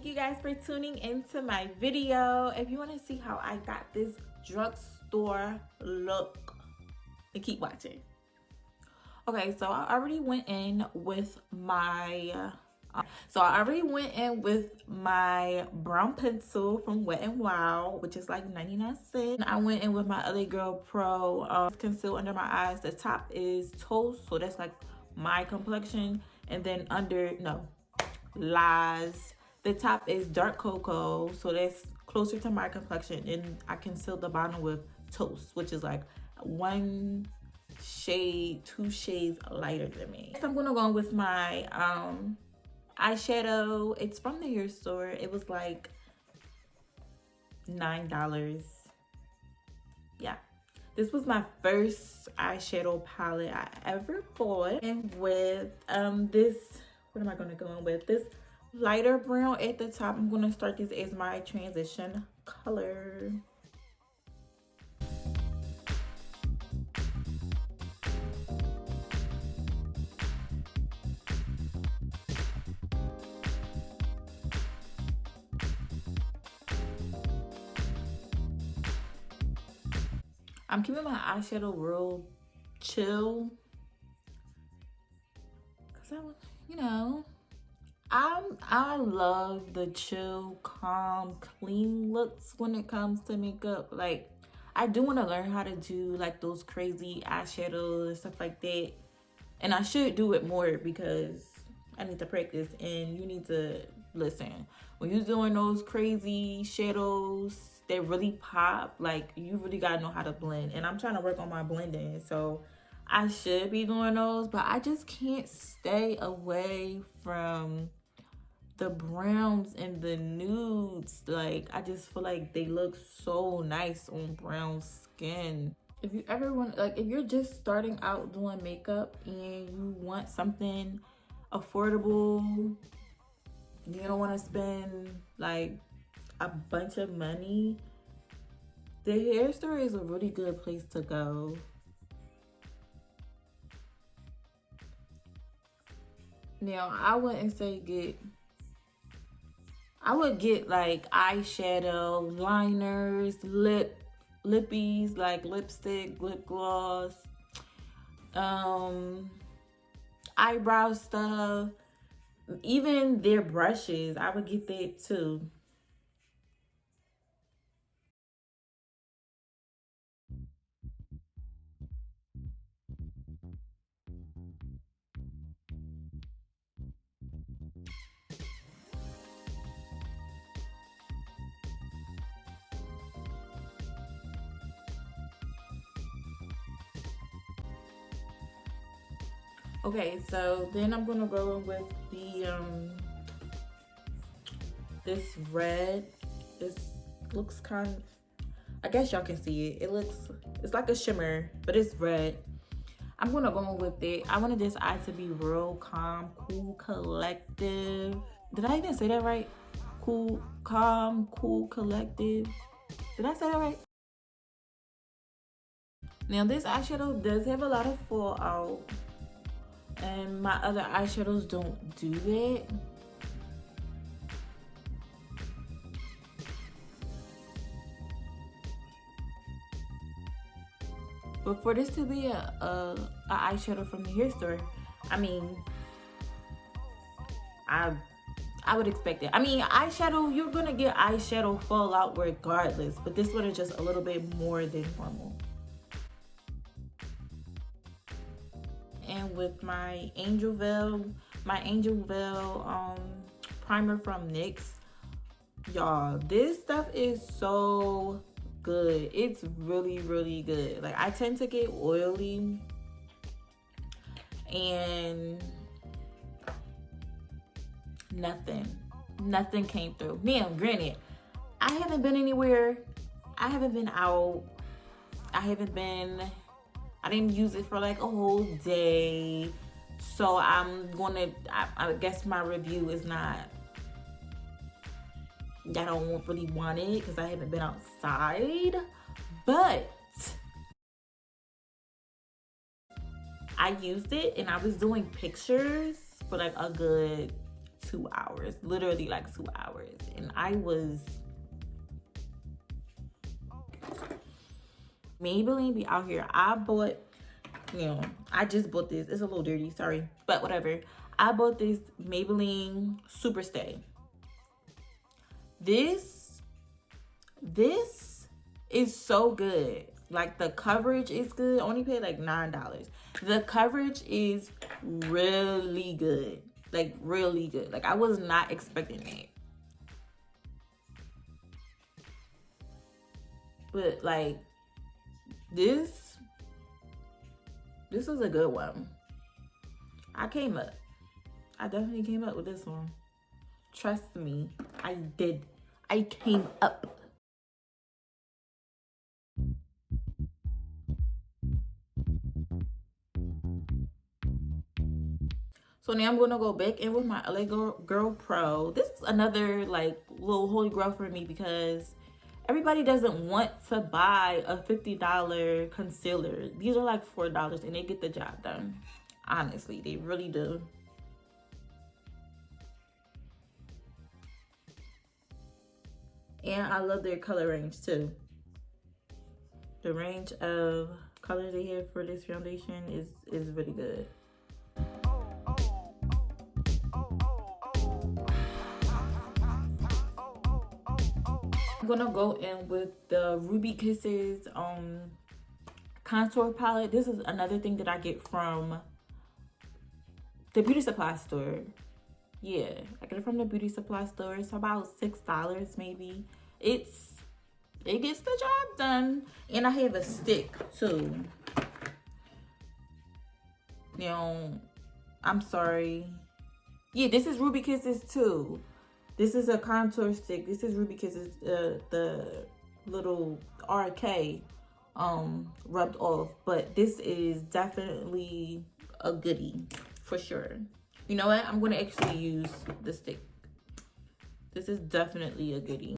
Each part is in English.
Thank you guys for tuning into my video. If you want to see how I got this drugstore look, then keep watching. Okay, so I already went in with my brown pencil from Wet n Wild, which is like 99 cents. I went in with my LA Girl Pro conceal under my eyes. The top is Toast, so that's like my complexion, and then Lies. The top is Dark Cocoa, so that's closer to my complexion, and I concealed the bottom with Toast, which is like 1 shade, 2 shades lighter than me. So I'm gonna go with my eyeshadow. It's from the hair store. It was like $9. Yeah, this was my first eyeshadow palette I ever bought, and with this, what am I gonna go in with? This lighter brown at the top. I'm gonna start this as my transition color. I'm keeping my eyeshadow real chill, cause I love the chill, calm, clean looks when it comes to makeup. Like, I do want to learn how to do like those crazy eyeshadows and stuff like that, and I should do it more because I need to practice. And you need to listen when you're doing those crazy shadows that really pop. Like, you really gotta know how to blend, and I'm trying to work on my blending, so I should be doing those, but I just can't stay away from the browns and the nudes. Like, I just feel like they look so nice on brown skin. If you ever want, like, if you're just starting out doing makeup and you want something affordable, you don't want to spend like a bunch of money, the hair store is a really good place to go. Now, I wouldn't say I would get like eyeshadow, liners, lippies, like lipstick, lip gloss, eyebrow stuff, even their brushes. I would get that too. Okay, so then I'm gonna go with the this red. This looks kind of, I guess y'all can see it. It's like a shimmer, but it's red. I'm gonna go with it. I wanted this eye to be real calm, cool, collective. Did I even say that right? Cool, calm, cool, collective. Did I say that right? Now, this eyeshadow does have a lot of fallout, and my other eyeshadows don't do that. But for this to be a eyeshadow from the hair store, I mean, I would expect it. I mean, eyeshadow, you're gonna get eyeshadow fallout regardless, but this one is just a little bit more than normal. And with my Angel Veil primer from NYX, y'all, this stuff is so good. It's really, really good. Like, I tend to get oily, and nothing came through. Now, granted, I haven't been anywhere. I haven't been out. I didn't use it for like a whole day. So I guess my review is not, I don't really want it because I haven't been outside. But I used it and I was doing pictures for like a good 2 hours, literally like 2 hours. And I was, Maybelline be out here. I bought, you know, I just bought this. It's a little dirty, sorry, but whatever. I bought this Maybelline Superstay. This is so good. Like, the coverage is good. Only paid like $9. The coverage is really good. Like, really good. Like, I was not expecting that. But like, this is a good one. I came up. I definitely came up with this one. Trust me, I did. I came up. So now I'm gonna go back in with my LA Girl Pro. This is another like little holy grail for me because everybody doesn't want to buy a $50 concealer. These are like $4 and they get the job done. Honestly, they really do. And I love their color range too. The range of colors they have for this foundation is really good. I'm gonna go in with the Ruby Kisses contour palette. This is another thing that I get from the beauty supply store. Yeah, I get it from the beauty supply store. It's about $6 maybe. It gets the job done. And I have a stick too. You know, I'm sorry. Yeah, this is Ruby Kisses too. This is a contour stick. This is Ruby Kisses, the little RK rubbed off. But this is definitely a goodie for sure. You know what? I'm going to actually use the stick. This is definitely a goodie.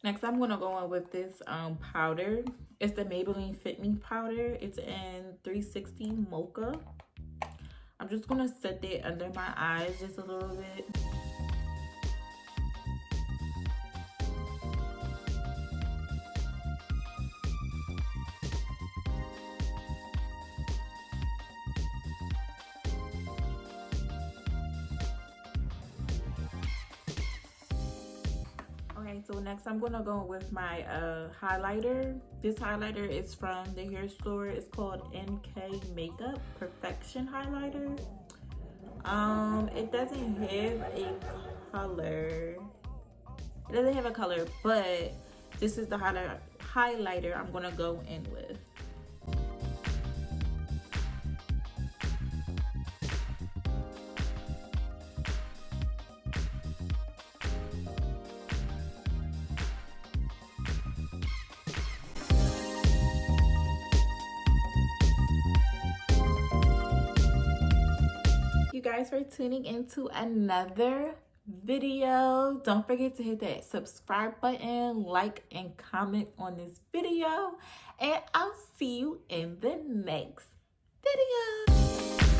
Next, I'm going to go in with this powder. It's the Maybelline Fit Me powder. It's in 360 Mocha. I'm just going to set it under my eyes just a little bit. So next I'm gonna go with my highlighter. This highlighter is from the hair store. It's called NK Makeup Perfection Highlighter. It doesn't have a color. It doesn't have a color, but this is the highlighter I'm gonna go in with. guys for tuning into another video. Don't forget to hit that subscribe button, like, and comment on this video. And I'll see you in the next video.